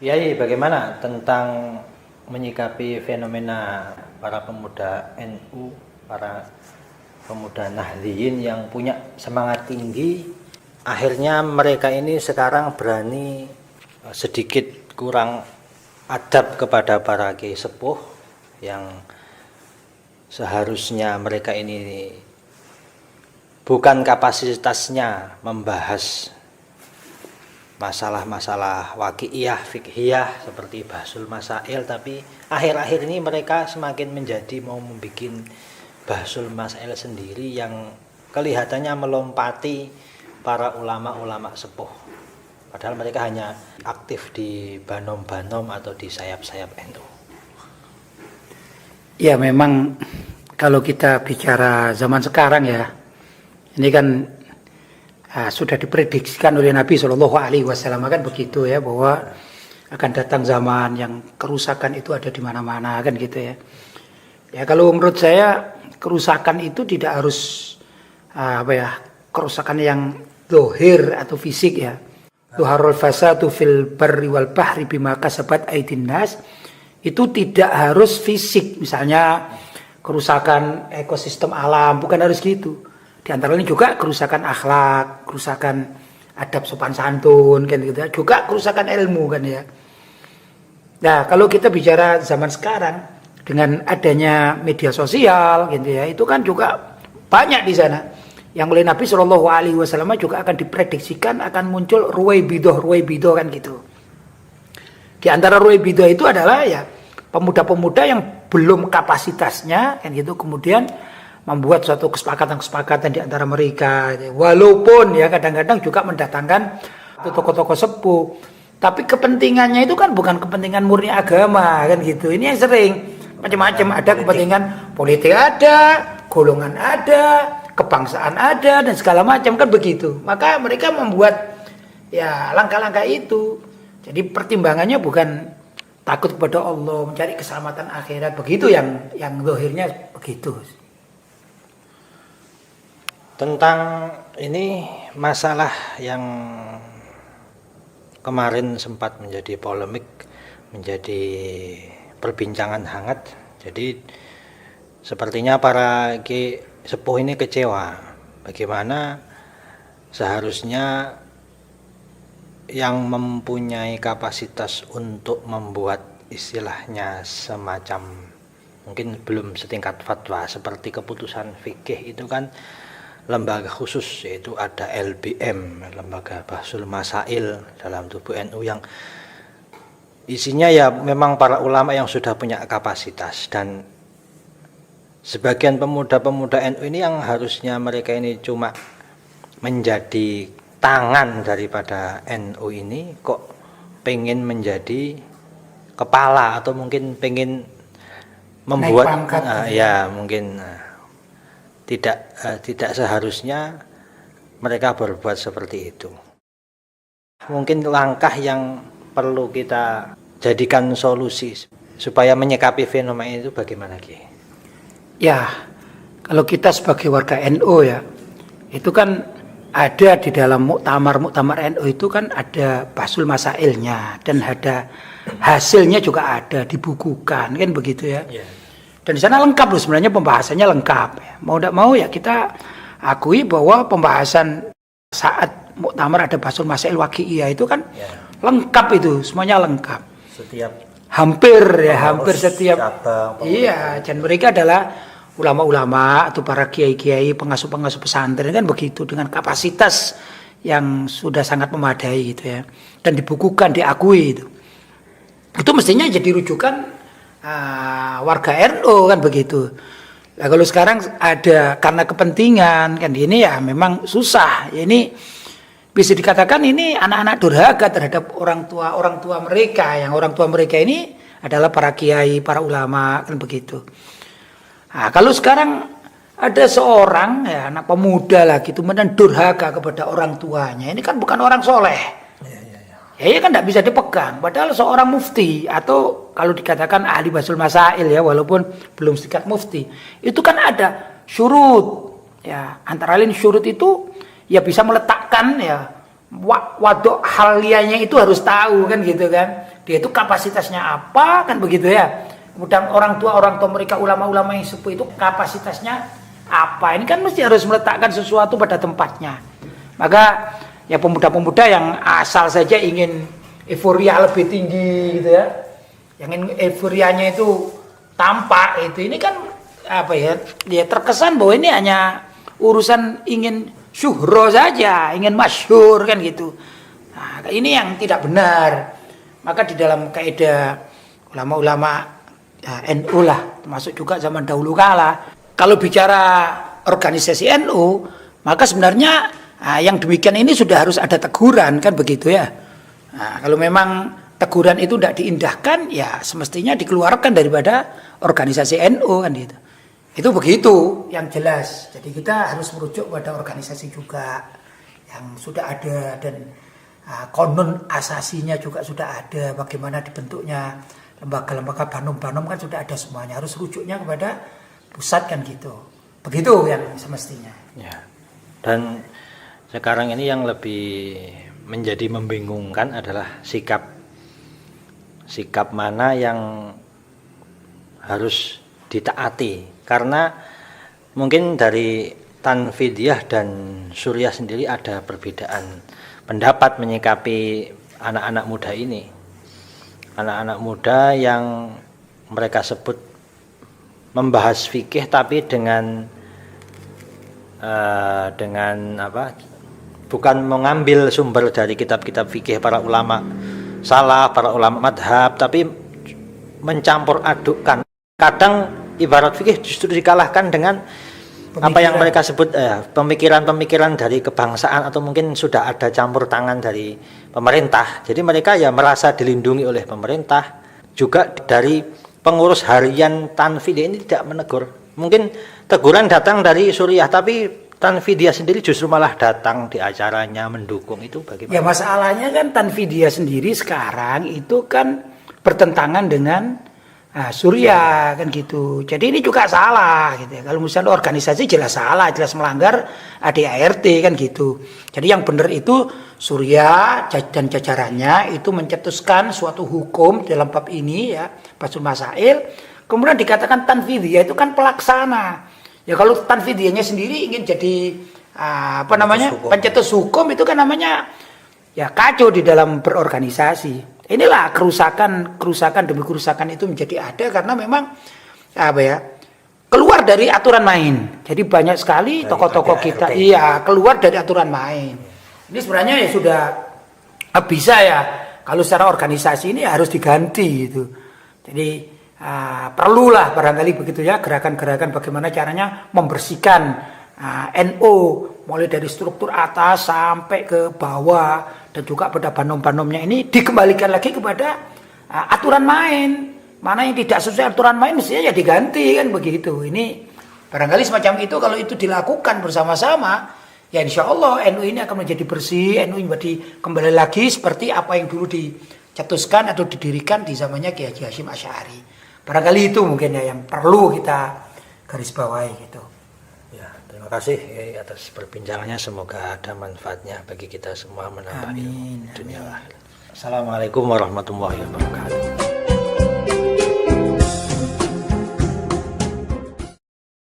Yai, bagaimana tentang menyikapi fenomena para pemuda NU, para pemuda Nahdliyin yang punya semangat tinggi, akhirnya mereka ini sekarang berani sedikit kurang adab kepada para kiai sepuh yang seharusnya mereka ini bukan kapasitasnya membahas masalah-masalah waqi'iyah, fiqhiyah seperti bahsul masail, tapi akhir-akhir ini mereka semakin menjadi mau membuat bahsul masail sendiri yang kelihatannya melompati para ulama-ulama sepuh. Padahal mereka hanya aktif di banom-banom atau di sayap-sayap NU. Ya memang kalau kita bicara zaman sekarang ya, ini kan sudah diprediksikan oleh Nabi Shallallahu Alaihi Wasallam kan begitu ya, bahwa akan datang zaman yang kerusakan itu ada di mana-mana kan gitu ya. Ya kalau menurut saya kerusakan itu tidak harus kerusakan yang zahir atau fisik ya. Zuharul fasadu fil barri wal bahri bima kasabat aydin nas, itu tidak harus fisik, misalnya kerusakan ekosistem alam, bukan harus gitu. Di antara ini juga kerusakan akhlak, kerusakan adab sopan santun kan gitu ya, juga kerusakan ilmu kan ya. Nah, kalau kita bicara zaman sekarang dengan adanya media sosial gitu ya, itu kan juga banyak di sana. Yang oleh Nabi Shallallahu Alaihi Wasallam juga akan diprediksikan akan muncul ruwaibidoh kan gitu. Di antara ruwaibidoh itu adalah ya pemuda-pemuda yang belum kapasitasnya kan gitu, kemudian membuat suatu kesepakatan di antara mereka, walaupun ya kadang-kadang juga mendatangkan tokoh-tokoh sepuh, tapi kepentingannya itu kan bukan kepentingan murni agama kan gitu. Ini yang sering macam-macam, ada kepentingan politik, ada golongan, ada kebangsaan, ada dan segala macam kan begitu. Maka mereka membuat ya langkah-langkah itu. Jadi pertimbangannya bukan takut kepada Allah, mencari keselamatan akhirat, begitu yang zahirnya begitu. Tentang ini masalah yang kemarin sempat menjadi polemik, menjadi perbincangan hangat. Jadi sepertinya para kiai sepuh ini kecewa bagaimana seharusnya yang mempunyai kapasitas untuk membuat istilahnya semacam, mungkin belum setingkat fatwa seperti keputusan fikih itu kan lembaga khusus, yaitu ada LBM, Lembaga Bahsul Masail dalam tubuh NU, yang isinya ya memang para ulama yang sudah punya kapasitas, dan sebagian pemuda-pemuda NU ini yang harusnya mereka ini cuma menjadi tangan daripada NU ini kok pengen menjadi kepala atau mungkin pengen membuat mungkin tidak seharusnya mereka berbuat seperti itu. Mungkin langkah yang perlu kita jadikan solusi supaya menyikapi fenomena itu bagaimana Ki? Ya, kalau kita sebagai warga NU ya, itu kan ada di dalam muktamar NU itu kan ada bahsul masailnya dan ada hasilnya juga ada dibukukan kan begitu ya. Yeah. Dan di sana lengkap loh, sebenarnya pembahasannya lengkap. Mau tidak mau ya kita akui bahwa pembahasan saat muktamar ada bahsul masail waqi'iyah itu kan lengkap, itu semuanya lengkap. Hampir setiap cabang, iya, dan mereka adalah ulama-ulama atau para kiai-kiai, pengasuh-pengasuh pesantren kan begitu, dengan kapasitas yang sudah sangat memadai gitu ya. Dan dibukukan, diakui itu. Itu mestinya jadi rujukan warga NU kan begitu. Nah, kalau sekarang ada karena kepentingan kan ini ya memang susah. Ya, ini bisa dikatakan ini anak-anak durhaka terhadap orang tua mereka, yang orang tua mereka ini adalah para kiai, para ulama kan begitu. Nah, kalau sekarang ada seorang ya anak pemuda lah gitu kemudian durhaka kepada orang tuanya, ini kan bukan orang soleh. Ya kan tidak bisa dipegang. Padahal seorang mufti atau kalau dikatakan ahli bahsul masail ya, walaupun belum setingkat mufti, itu kan ada syurut. Ya, antara lain syurut itu ya bisa meletakkan ya waduk halianya itu harus tahu kan gitu kan. dia itu kapasitasnya apa, kan begitu ya. Kemudian orang tua mereka ulama-ulama yang sepuh itu kapasitasnya apa. Ini kan mesti harus meletakkan sesuatu pada tempatnya. Maka ya pemuda-pemuda yang asal saja ingin euforia lebih tinggi gitu ya, yang ingin euforianya itu tampak itu, ini kan apa ya, dia terkesan bahwa ini hanya urusan ingin syuhro saja, ingin masyhur kan gitu. Nah, ini yang tidak benar. Maka di dalam kaidah ulama-ulama ya, NU lah, termasuk juga zaman dahulu kala, kalau bicara organisasi NU, maka sebenarnya yang demikian ini sudah harus ada teguran, kan begitu ya. Nah, kalau memang teguran itu tidak diindahkan, ya semestinya dikeluarkan daripada organisasi NU kan gitu. Itu begitu yang jelas. Jadi kita harus merujuk pada organisasi juga yang sudah ada, dan konon asasinya juga sudah ada, bagaimana dibentuknya lembaga-lembaga Banom-Banom kan sudah ada semuanya. Harus rujuknya kepada pusat kan gitu. Begitu yang semestinya. Ya. Dan sekarang ini yang lebih menjadi membingungkan adalah sikap mana yang harus ditaati. Karena mungkin dari Tanfidiyah dan Suriah sendiri ada perbedaan pendapat menyikapi anak-anak muda ini. Anak-anak muda yang mereka sebut membahas fikih tapi dengan apa? Bukan mengambil sumber dari kitab-kitab fikih para ulama salaf, para ulama madhab, tapi mencampur adukkan. Kadang ibarat fikih justru dikalahkan dengan apa yang mereka sebut pemikiran-pemikiran dari kebangsaan, atau mungkin sudah ada campur tangan dari pemerintah. Jadi mereka ya merasa dilindungi oleh pemerintah. Juga dari pengurus harian Tanfidiyah ini tidak menegur. Mungkin teguran datang dari Suriah, tapi Tanfidiyah sendiri justru malah datang di acaranya mendukung. Itu bagaimana? Ya masalahnya kan Tanfidiyah sendiri sekarang itu kan bertentangan dengan Suriah kan gitu. Jadi ini juga salah gitu ya. Kalau misalnya organisasi jelas salah, jelas melanggar ADART kan gitu. Jadi yang benar itu Suriah dan jajarannya itu mencetuskan suatu hukum dalam bab ini ya, Basul Masail. Kemudian dikatakan Tanfidiyah itu kan pelaksana. Ya kalau Tanfidiyahnya sendiri ingin jadi pencetus hukum itu kan namanya ya kacau di dalam berorganisasi. Inilah kerusakan demi kerusakan itu menjadi ada karena memang keluar dari aturan main. Jadi banyak sekali tokoh-tokoh kita keluar dari aturan main. Ini sebenarnya ya sudah bisa ya, kalau secara organisasi ini harus diganti gitu. Jadi perlulah barangkali begitu ya, gerakan-gerakan bagaimana caranya membersihkan NU mulai dari struktur atas sampai ke bawah, dan juga pada banom-banomnya ini dikembalikan lagi kepada aturan main. Mana yang tidak sesuai aturan main mestinya ya diganti kan begitu. Ini barangkali semacam itu, kalau itu dilakukan bersama-sama ya insya Allah NU ini akan menjadi bersih, NU menjadi kembali lagi seperti apa yang dulu dicetuskan atau didirikan di zamannya Kiai Haji Hasyim Asy'ari. Barangkali itu mungkin ya yang perlu kita garis bawahi gitu. Terima kasih atas perbincangannya, semoga ada manfaatnya bagi kita semua, menambah ilmu dunia akhirat. Assalamualaikum warahmatullahi wabarakatuh.